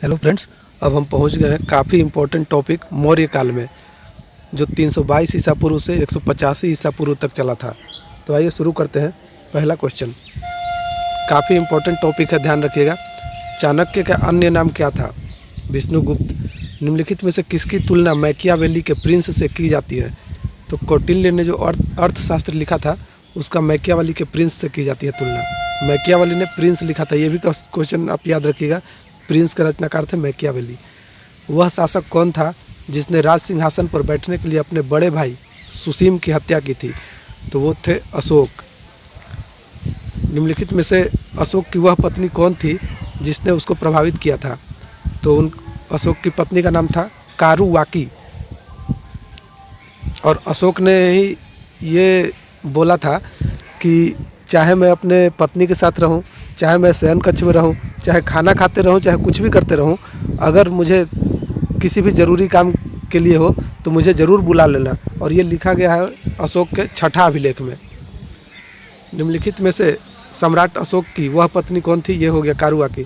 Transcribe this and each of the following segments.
Hello friends, अब हम पहुंच गए हैं काफ़ी इम्पोर्टेंट टॉपिक मौर्य काल में, जो 322 ईसा पूर्व से 185 ईसा पूर्व तक चला था। तो आइए शुरू करते हैं। पहला क्वेश्चन काफ़ी इम्पोर्टेंट टॉपिक है, ध्यान रखिएगा। चाणक्य का अन्य नाम क्या था? विष्णुगुप्त। निम्नलिखित में से किसकी तुलना मैकियावेली के प्रिंस से की जाती है? तो कौटिल्य ने जो अर्थशास्त्र लिखा था उसका मैकियावेली के प्रिंस से की जाती है तुलना। मैकियावेली ने प्रिंस लिखा था, ये भी क्वेश्चन आप याद रखिएगा। प्रिंस के रचनाकार थे मैकियावेली। वह शासक कौन था जिसने राज सिंहासन पर बैठने के लिए अपने बड़े भाई सुसीम की हत्या की थी? तो वो थे अशोक। निम्नलिखित में से अशोक की वह पत्नी कौन थी जिसने उसको प्रभावित किया था? तो उन अशोक की पत्नी का नाम था कारुवाकी। और अशोक ने ही ये बोला था कि चाहे मैं अपने पत्नी के साथ रहूं, चाहे मैं शयन कक्ष में रहूं, चाहे खाना खाते रहूं, चाहे कुछ भी करते रहूं, अगर मुझे किसी भी ज़रूरी काम के लिए हो तो मुझे ज़रूर बुला लेना। और ये लिखा गया है अशोक के छठा अभिलेख में। निम्नलिखित में से सम्राट अशोक की वह पत्नी कौन थी? ये हो गया कारुवाकी।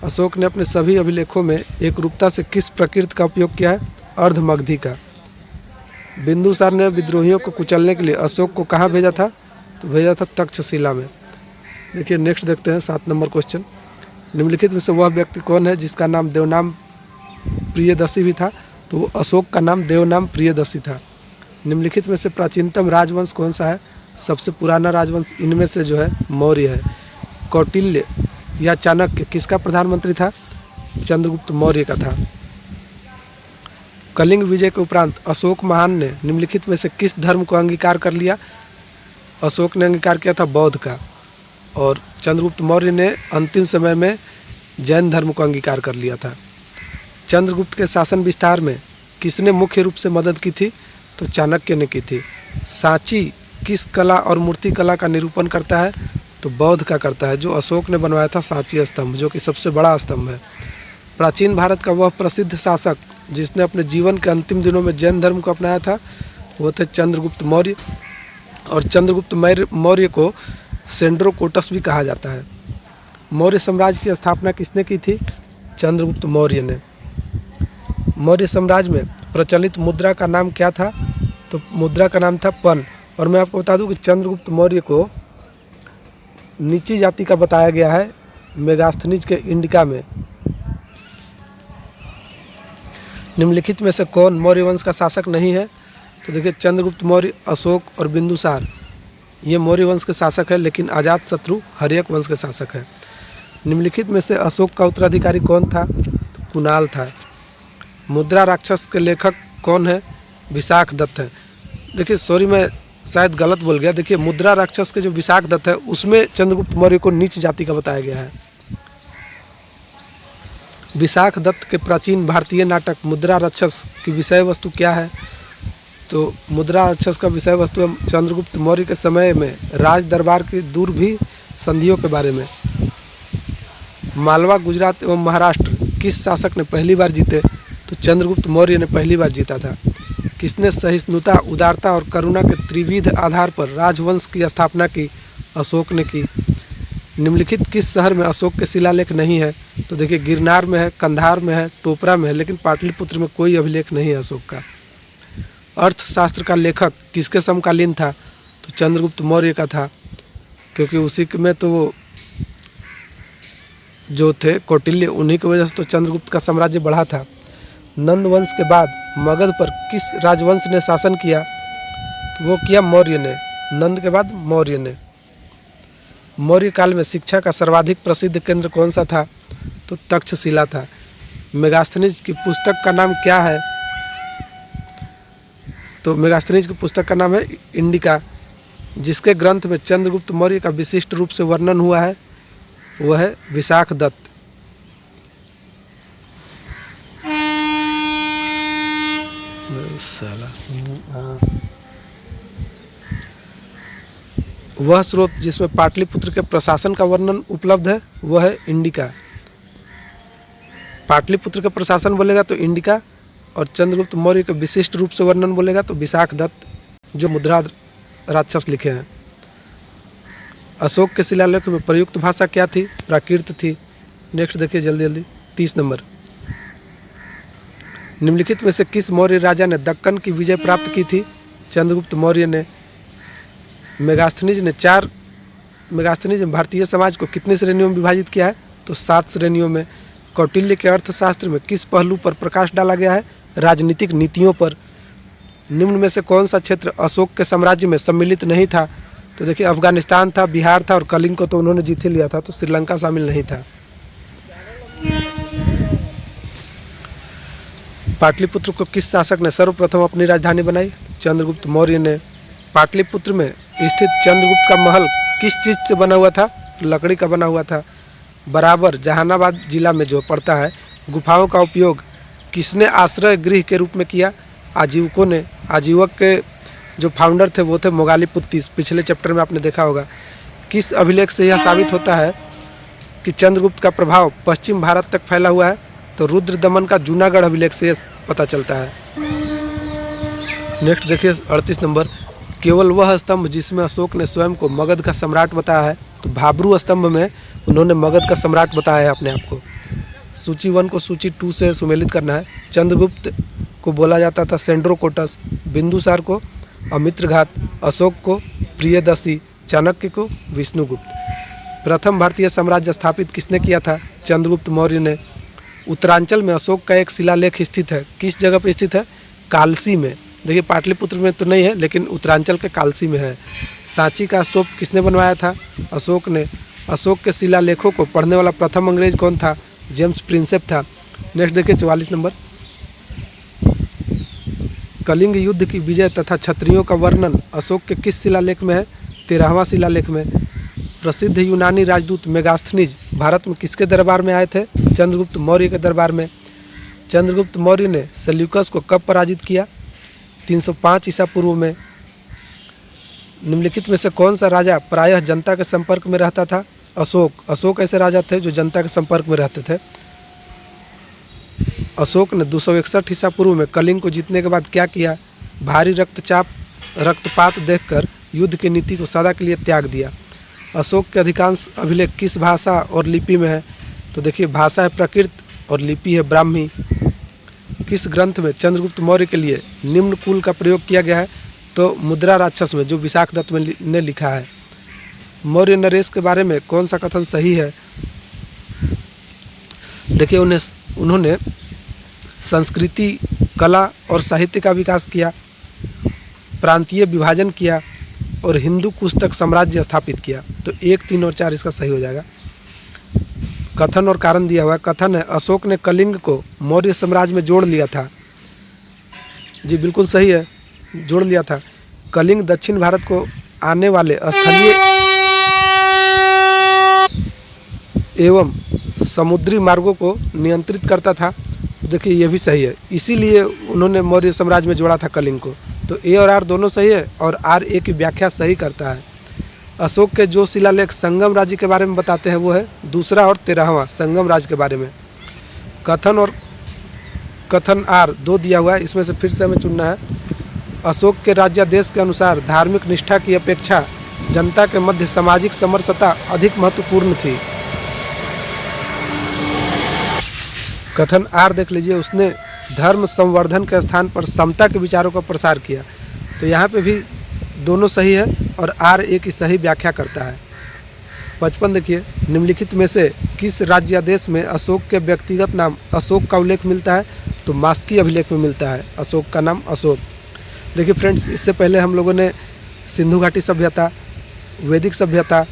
अशोक ने अपने सभी अभिलेखों में एकरूपता से किस प्रकृति का उपयोग किया है? अर्धमगधी का। बिंदुसार ने विद्रोहियों को कुचलने के लिए अशोक को कहाँ भेजा था? तो भेजा था तक्षशिला में। देखिए नेक्स्ट देखते हैं 7 नंबर क्वेश्चन। निम्नलिखित में से वह व्यक्ति कौन है जिसका नाम देवनाम प्रियदर्शी भी था? तो वो अशोक का नाम देवनाम प्रियदर्शी था। निम्नलिखित में से प्राचीनतम राजवंश कौन सा है? सबसे पुराना राजवंश इनमें से जो है मौर्य है। कौटिल्य या चाणक्य किसका प्रधानमंत्री था? चंद्रगुप्त मौर्य का था। कलिंग विजय के उपरांत अशोक महान ने निम्नलिखित में से किस धर्म को अंगीकार कर लिया? अशोक ने अंगीकार किया था बौद्ध का। और चंद्रगुप्त मौर्य ने अंतिम समय में जैन धर्म को अंगीकार कर लिया था। चंद्रगुप्त के शासन विस्तार में किसने मुख्य रूप से मदद की थी? तो चाणक्य ने की थी। सांची किस कला और मूर्ति कला का निरूपण करता है? तो बौद्ध का करता है, जो अशोक ने बनवाया था सांची स्तंभ, जो कि सबसे बड़ा स्तंभ है। प्राचीन भारत का वह प्रसिद्ध शासक जिसने अपने जीवन के अंतिम दिनों में जैन धर्म को अपनाया था, वो थे चंद्रगुप्त मौर्य। और चंद्रगुप्त मौर्य को सेंड्रोकोटस भी कहा जाता है। मौर्य साम्राज्य की स्थापना किसने की थी? चंद्रगुप्त मौर्य ने। मौर्य साम्राज्य में प्रचलित मुद्रा का नाम क्या था? तो मुद्रा का नाम था पन। और मैं आपको बता दूं कि चंद्रगुप्त मौर्य को नीची जाति का बताया गया है मेगास्थनीज के इंडिका में। निम्नलिखित में से कौन मौर्य वंश का शासक नहीं है? तो देखिए चंद्रगुप्त मौर्य, अशोक और बिंदुसार ये मौर्य वंश के शासक है, लेकिन अजातशत्रु हर्यक वंश के शासक है। निम्नलिखित में से अशोक का उत्तराधिकारी कौन था? तो कुणाल था। मुद्रा राक्षस के लेखक कौन है? विशाखदत्त है। देखिए सॉरी, मैं शायद गलत बोल गया। देखिए मुद्रा राक्षस के जो विशाखदत्त है उसमें चंद्रगुप्त मौर्य को नीच जाति का बताया गया है। विशाखदत्त के प्राचीन भारतीय नाटक मुद्रा राक्षस की विषय वस्तु क्या है? तो मुद्रा राक्षस का विषय वस्तु है चंद्रगुप्त मौर्य के समय में राज दरबार की दूर भी संधियों के बारे में। मालवा, गुजरात एवं महाराष्ट्र किस शासक ने पहली बार जीते? तो चंद्रगुप्त मौर्य ने पहली बार जीता था। किसने सहिष्णुता, उदारता और करुणा के त्रिविध आधार पर राजवंश की स्थापना की? अशोक ने की। निम्नलिखित किस शहर में अशोक के शिलालेख नहीं है? तो देखिए गिरनार में है, कंधार में है, टोपरा में है, लेकिन पाटलिपुत्र में कोई अभिलेख नहीं है अशोक का। अर्थशास्त्र का लेखक किसके समकालीन था? तो चंद्रगुप्त मौर्य का था, क्योंकि उसी में तो जो थे कौटिल्य, उन्हीं की वजह से तो चंद्रगुप्त का साम्राज्य बढ़ा था। नंद वंश के बाद मगध पर किस राजवंश ने शासन किया? तो वो किया मौर्य ने। नंद के बाद मौर्य ने। मौर्य काल में शिक्षा का सर्वाधिक प्रसिद्ध केंद्र कौन सा था? तो तक्षशिला था। मेगास्थनीज की पुस्तक का नाम क्या है? तो मेगास्थनीज की पुस्तक का नाम है इंडिका। जिसके ग्रंथ में चंद्रगुप्त मौर्य का विशिष्ट रूप से वर्णन हुआ है वह है विशाखदत्त। वह स्रोत जिसमें पाटलिपुत्र के प्रशासन का वर्णन उपलब्ध है वह है इंडिका। पाटलिपुत्र के प्रशासन बोलेगा तो इंडिका, और चंद्रगुप्त मौर्य के विशिष्ट रूप से वर्णन बोलेगा तो विशाखदत्त, जो मुद्रा राक्षस लिखे हैं। अशोक के शिलालेख में प्रयुक्त भाषा क्या थी? प्राकृत थी। नेक्स्ट देखिए जल्दी जल्दी 30 नंबर। निम्नलिखित में से किस मौर्य राजा ने दक्कन की विजय प्राप्त की थी? चंद्रगुप्त मौर्य ने। मेगास्थनीज ने भारतीय समाज को कितनी श्रेणियों में विभाजित किया है? तो 7 श्रेणियों में। कौटिल्य के अर्थशास्त्र में किस पहलू पर प्रकाश डाला गया है? राजनीतिक नीतियों पर। निम्न में से कौन सा क्षेत्र अशोक के साम्राज्य में सम्मिलित नहीं था? तो देखिए, अफगानिस्तान था, बिहार था और कलिंग को तो उन्होंने जीत ही लिया था, तो श्रीलंका शामिल नहीं था। पाटलिपुत्र को किस शासक ने सर्वप्रथम अपनी राजधानी बनाई? चंद्रगुप्त मौर्य ने। पाटलिपुत्र में स्थित चंद्रगुप्त का महल किस चीज़ से बना हुआ था? लकड़ी का बना हुआ था। बराबर जहानाबाद जिला में जो पड़ता है, गुफाओं का उपयोग किसने आश्रय गृह के रूप में किया? आजीवकों ने। आजीवक के जो फाउंडर थे वो थे मोगालीपुत्तीस, पिछले चैप्टर में आपने देखा होगा। किस अभिलेख से यह साबित होता है कि चंद्रगुप्त का प्रभाव पश्चिम भारत तक फैला हुआ है? तो रुद्र दमन का जूनागढ़ अभिलेख से पता चलता है। नेक्स्ट देखिए 38 नंबर। केवल वह स्तंभ जिसमें अशोक ने स्वयं को मगध का सम्राट बताया है? तो भाब्रू स्तंभ में उन्होंने मगध का सम्राट बताया है अपने आप को। सूची 1 को सूची 2 से सुमेलित करना है। चंद्रगुप्त को बोला जाता था सेंड्रोकोटस, बिंदुसार को अमित्रघात, अशोक को प्रियदर्शी, चाणक्य को विष्णुगुप्त। प्रथम भारतीय साम्राज्य स्थापित किसने किया था? चंद्रगुप्त मौर्य ने। उत्तरांचल में अशोक का एक शिलालेख स्थित है, किस जगह पर स्थित है? कालसी में। देखिए, पाटलिपुत्र में तो नहीं है, लेकिन उत्तरांचल के कालसी में है। सांची का स्तूप किसने बनवाया था? अशोक ने। अशोक के शिलालेखों को पढ़ने वाला प्रथम अंग्रेज कौन था? जेम्स प्रिंसेप था। नेक्स्ट देखिए 44 नंबर। कलिंग युद्ध की विजय तथा क्षत्रियों का वर्णन अशोक के किस शिलालेख में है? 13वां शिलालेख में। प्रसिद्ध यूनानी राजदूत मेगास्थनीज भारत में किसके दरबार में आए थे? चंद्रगुप्त मौर्य के दरबार में। चंद्रगुप्त मौर्य ने सेल्यूकस को कब पराजित किया? 305 ईसा पूर्व में। निम्नलिखित में से कौन सा राजा प्रायः जनता के संपर्क में रहता था? अशोक। अशोक ऐसे राजा थे जो जनता के संपर्क में रहते थे। अशोक ने 261 ईसा पूर्व में कलिंग को जीतने के बाद क्या किया? भारी रक्तपात देखकर युद्ध की नीति को सदा के लिए त्याग दिया। अशोक के अधिकांश अभिलेख किस भाषा और लिपि में है? तो देखिए, भाषा है प्राकृत और लिपि है ब्राह्मी। किस ग्रंथ में चंद्रगुप्त मौर्य के लिए निम्न कुल का प्रयोग किया गया है? तो मुद्रा राक्षस में, जो विशाख दत्त ने लिखा है। मौर्य नरेश के बारे में कौन सा कथन सही है? देखिए, उन्होंने संस्कृति, कला और साहित्य का विकास किया, प्रांतीय विभाजन किया और हिंदू कुश तक साम्राज्य स्थापित किया। तो 1, 3 और 4 इसका सही हो जाएगा। कथन और कारण दिया हुआ है। कथन है, अशोक ने कलिंग को मौर्य साम्राज्य में जोड़ लिया था। जी बिल्कुल सही है, जोड़ लिया था। कलिंग दक्षिण भारत को आने वाले स्थलीय एवं समुद्री मार्गों को नियंत्रित करता था। देखिए, ये भी सही है, इसीलिए उन्होंने मौर्य साम्राज्य में जोड़ा था कलिंग को। तो ए और आर दोनों सही है और आर ए की व्याख्या सही करता है। अशोक के जो शिलालेख संगम राज्य के बारे में बताते हैं वो है 2 और 13वां संगम राज्य के बारे में। कथन और कथन आर 2 दिया हुआ है, इसमें से फिर से हमें चुनना है। अशोक के राज्यादेश के अनुसार धार्मिक निष्ठा की अपेक्षा जनता के मध्य सामाजिक समरसता अधिक महत्वपूर्ण थी। कथन आर देख लीजिए, उसने धर्म संवर्धन के स्थान पर समता के विचारों का प्रसार किया। तो यहाँ पे भी दोनों सही है और आर ए की सही व्याख्या करता है। 55 देखिए, निम्नलिखित में से किस राज्यादेश में अशोक के व्यक्तिगत नाम अशोक का उल्लेख मिलता है? तो मास्की अभिलेख में मिलता है अशोक का नाम अशोक। देखिए फ्रेंड्स, इससे पहले हम लोगों ने सिंधु घाटी सभ्यता, वैदिक सभ्यता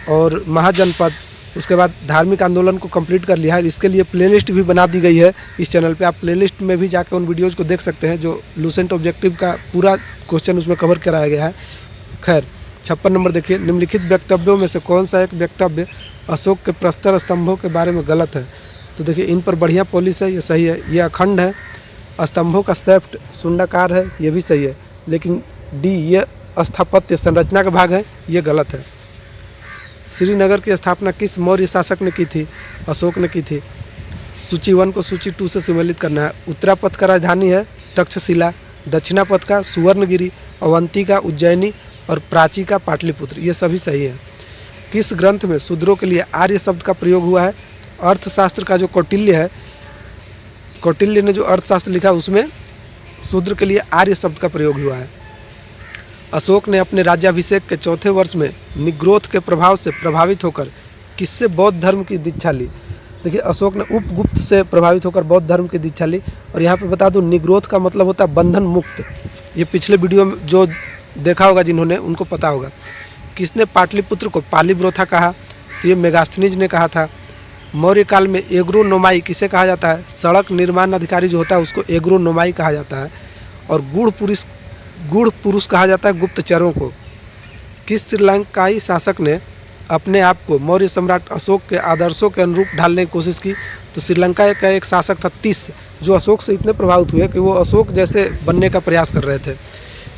और महाजनपद, उसके बाद धार्मिक आंदोलन को कंप्लीट कर लिया है। इसके लिए प्लेलिस्ट भी बना दी गई है इस चैनल पे। आप प्लेलिस्ट में भी जाकर उन वीडियोज़ को देख सकते हैं, जो लूसेंट ऑब्जेक्टिव का पूरा क्वेश्चन उसमें कवर कराया गया है। खैर, 56 नंबर देखिए, निम्नलिखित वक्तव्यों में से कौन सा एक वक्तव्य अशोक के प्रस्तर स्तंभों के बारे में गलत है? तो देखिए, इन पर बढ़िया पॉलिश है, ये सही है। ये अखंड है। स्तंभों का शेफ्ट शुंडाकार है, ये भी सही है। लेकिन डी, ये स्थापत्य संरचना का भाग है, ये गलत है। श्रीनगर की स्थापना किस मौर्य शासक ने की थी? अशोक ने की थी। सूची 1 को सूची 2 से सम्मिलित करना है। उत्तरापथ का राजधानी है तक्षशिला, दक्षिणापथ का सुवर्णगिरी, अवंती का उज्जैनी और प्राची का पाटलिपुत्र। ये सभी सही है। किस ग्रंथ में शूद्रों के लिए आर्य शब्द का प्रयोग हुआ है? अर्थशास्त्र का जो कौटिल्य है, कौटिल्य ने जो अर्थशास्त्र लिखा उसमें शूद्र के लिए आर्य शब्द का प्रयोग हुआ है। अशोक ने अपने राज्याभिषेक के चौथे वर्ष में निग्रोध के प्रभाव से प्रभावित होकर किससे बौद्ध धर्म की दीक्षा ली। देखिए, अशोक ने उपगुप्त से प्रभावित होकर बौद्ध धर्म की दीक्षा ली। और यहाँ पे बता दूं, निग्रोध का मतलब होता है बंधन मुक्त। ये पिछले वीडियो में जो देखा होगा जिन्होंने, उनको पता होगा। किसने पाटलिपुत्र को पालीब्रोथा कहा, तो ये मेगास्थनीज ने कहा था। मौर्य काल में एग्रोनोमाई किसे कहा जाता है, सड़क निर्माण अधिकारी जो होता है उसको एग्रोनोमाई कहा जाता है। और गूढ़ पुरुष कहा जाता है गुप्तचरों को। किस श्रीलंकाई शासक ने अपने आप को मौर्य सम्राट अशोक के आदर्शों के अनुरूप ढालने की कोशिश की, तो श्रीलंका का एक शासक था तिस, जो अशोक से इतने प्रभावित हुए कि वो अशोक जैसे बनने का प्रयास कर रहे थे।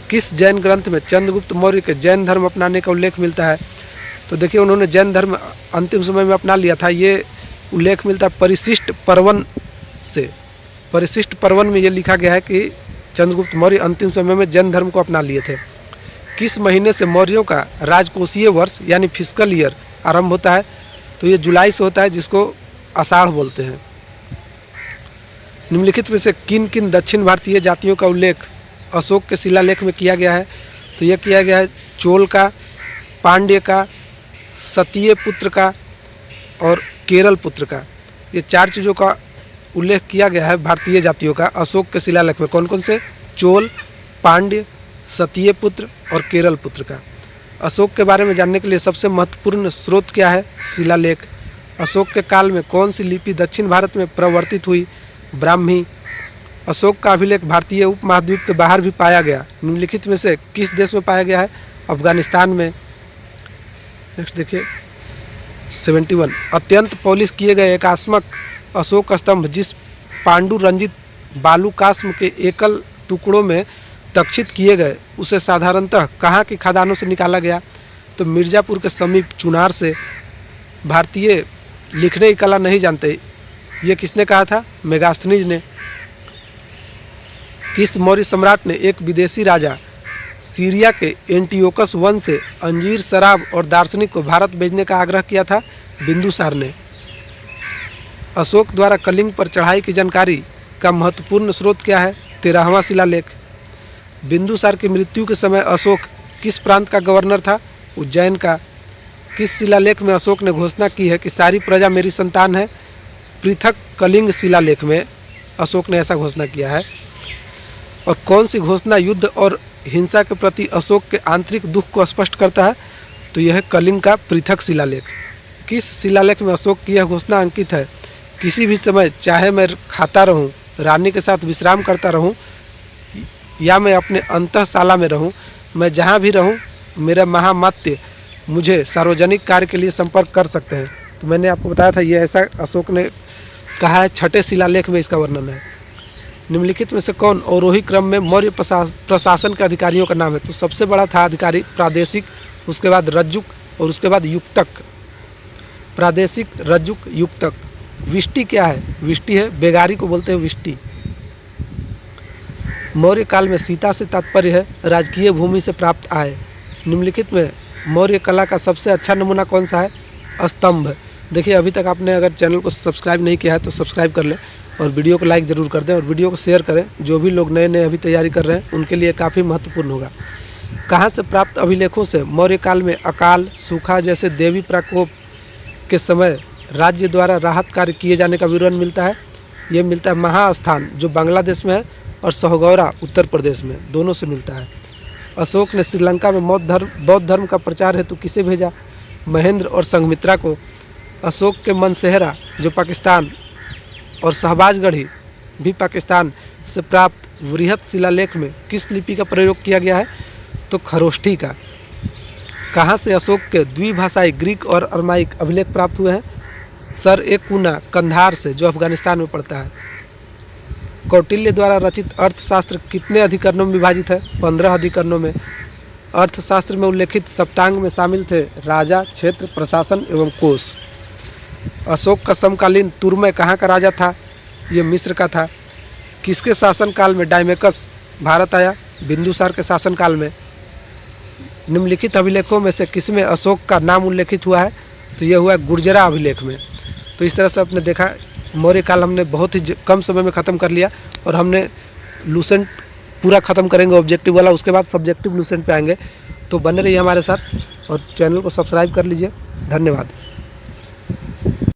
किस जैन ग्रंथ में चंद्रगुप्त मौर्य के जैन धर्म अपनाने का उल्लेख मिलता है, तो देखिए उन्होंने जैन धर्म अंतिम समय में अपना लिया था। ये उल्लेख मिलता है परिशिष्ट पर्वन से। परिशिष्ट पर्वन में ये लिखा गया है कि चंद्रगुप्त मौर्य अंतिम समय में जैन धर्म को अपना लिए थे। किस महीने से मौर्यों का राजकोषीय वर्ष यानी फिस्कल ईयर आरंभ होता है, तो ये जुलाई से होता है, जिसको आषाढ़ बोलते हैं। निम्नलिखित में से किन किन दक्षिण भारतीय जातियों का उल्लेख अशोक के शिलालेख में किया गया है, तो यह किया गया है चोल का, पांड्य का, सतीय पुत्र का और केरल पुत्र का। ये 4 चीज़ों का उल्लेख किया गया है भारतीय जातियों का अशोक के शिलालेख में। कौन कौन से, चोल, पांड्य, सतीय पुत्र और केरल पुत्र का। अशोक के बारे में जानने के लिए सबसे महत्वपूर्ण स्रोत क्या है, शिलालेख। अशोक के काल में कौन सी लिपि दक्षिण भारत में प्रवर्तित हुई, ब्राह्मी। अशोक का अभिलेख भारतीय उपमहाद्वीप के बाहर भी पाया गया। निम्नलिखित में से किस देश में पाया गया है, अफगानिस्तान में। नेक्स्ट देखिए 71, अत्यंत पॉलिश किए गए एकास्मक अशोक स्तंभ जिस पांडु रंजित बालूकास्म के एकल टुकड़ों में तक्षित किए गए, उसे साधारणतः कहाँ की खदानों से निकाला गया, तो मिर्ज़ापुर के समीप चुनार से। भारतीय लिखने की कला नहीं जानते, ये किसने कहा था, मेगास्थनीज ने। किस मौर्य सम्राट ने एक विदेशी राजा सीरिया के एंटियोकस वंश से अंजीर, शराब और दार्शनिक को भारत भेजने का आग्रह किया था, बिंदुसार ने। अशोक द्वारा कलिंग पर चढ़ाई की जानकारी का महत्वपूर्ण स्रोत क्या है, 13वां शिलालेख। बिंदुसार की मृत्यु के समय अशोक किस प्रांत का गवर्नर था, उज्जैन का। किस शिलालेख में अशोक ने घोषणा की है कि सारी प्रजा मेरी संतान है, पृथक कलिंग शिलालेख में अशोक ने ऐसा घोषणा किया है। और कौन सी घोषणा युद्ध और हिंसा के प्रति अशोक के आंतरिक दुख को स्पष्ट करता है, तो यह है कलिंग का पृथक शिलालेख। किस शिलालेख में अशोक की यह घोषणा अंकित है, किसी भी समय चाहे मैं खाता रहूं, रानी के साथ विश्राम करता रहूं या मैं अपने अंतःशाला में रहूं, मैं जहां भी रहूं मेरा महामात्य मुझे सार्वजनिक कार्य के लिए संपर्क कर सकते हैं। तो मैंने आपको बताया था ये ऐसा अशोक ने कहा है, 6ठे शिलालेख में इसका वर्णन है। निम्नलिखित में से कौन अवरोही क्रम में मौर्य प्रशासन के अधिकारियों का नाम है, तो सबसे बड़ा था अधिकारी प्रादेशिक, उसके बाद रज्जुक और उसके बाद युक्तक। प्रादेशिक, रज्जुक, युक्तक। विष्टि क्या है, विष्टि है, बेगारी को बोलते हैं विष्टि। मौर्य काल में सीता से तात्पर्य है राजकीय भूमि से प्राप्त आय। निम्नलिखित में मौर्य कला का सबसे अच्छा नमूना कौन सा है, स्तंभ। देखिए अभी तक आपने अगर चैनल को सब्सक्राइब नहीं किया है तो सब्सक्राइब कर लें और वीडियो को लाइक ज़रूर कर दें और वीडियो को शेयर करें। जो भी लोग नए नए अभी तैयारी कर रहे हैं उनके लिए काफ़ी महत्वपूर्ण होगा। कहाँ से प्राप्त अभिलेखों से मौर्य काल में अकाल, सूखा जैसे देवी प्रकोप के समय राज्य द्वारा राहत कार्य किए जाने का विवरण मिलता है। ये मिलता है महास्थान जो बांग्लादेश में है और सहगौरा उत्तर प्रदेश में, दोनों से मिलता है। अशोक ने श्रीलंका में बौद्ध धर्म का प्रचार हेतु किसे भेजा, महेंद्र और संघमित्रा को। अशोक के मनसेहरा जो पाकिस्तान और शहबाजगढ़ी भी पाकिस्तान से प्राप्त वृहत शिलालेख में किस लिपि का प्रयोग किया गया है, तो खरोष्ठी का। कहाँ से अशोक के द्विभाषाई ग्रीक और अरमाइक अभिलेख प्राप्त हुए हैं, सर ए कूना कंधार से जो अफगानिस्तान में पड़ता है। कौटिल्य द्वारा रचित अर्थशास्त्र कितने अधिकरणों में विभाजित है, 15 अधिकरणों में। अर्थशास्त्र में उल्लेखित सप्तांग में शामिल थे राजा, क्षेत्र, प्रशासन एवं कोष। अशोक का समकालीन तुर्मय कहाँ का राजा था, ये मिस्र का था। किसके शासनकाल में डायमेकस भारत आया, बिंदुसार के शासनकाल में। निम्नलिखित अभिलेखों में से किसमें अशोक का नाम उल्लेखित हुआ है, तो यह हुआ गुर्जरा अभिलेख में। तो इस तरह से आपने देखा मौर्य काल हमने बहुत ही कम समय में ख़त्म कर लिया और हमने लूसेंट पूरा ख़त्म करेंगे ऑब्जेक्टिव वाला, उसके बाद सब्जेक्टिव लूसेंट पे आएंगे। तो बने रहिए हमारे साथ और चैनल को सब्सक्राइब कर लीजिए। धन्यवाद।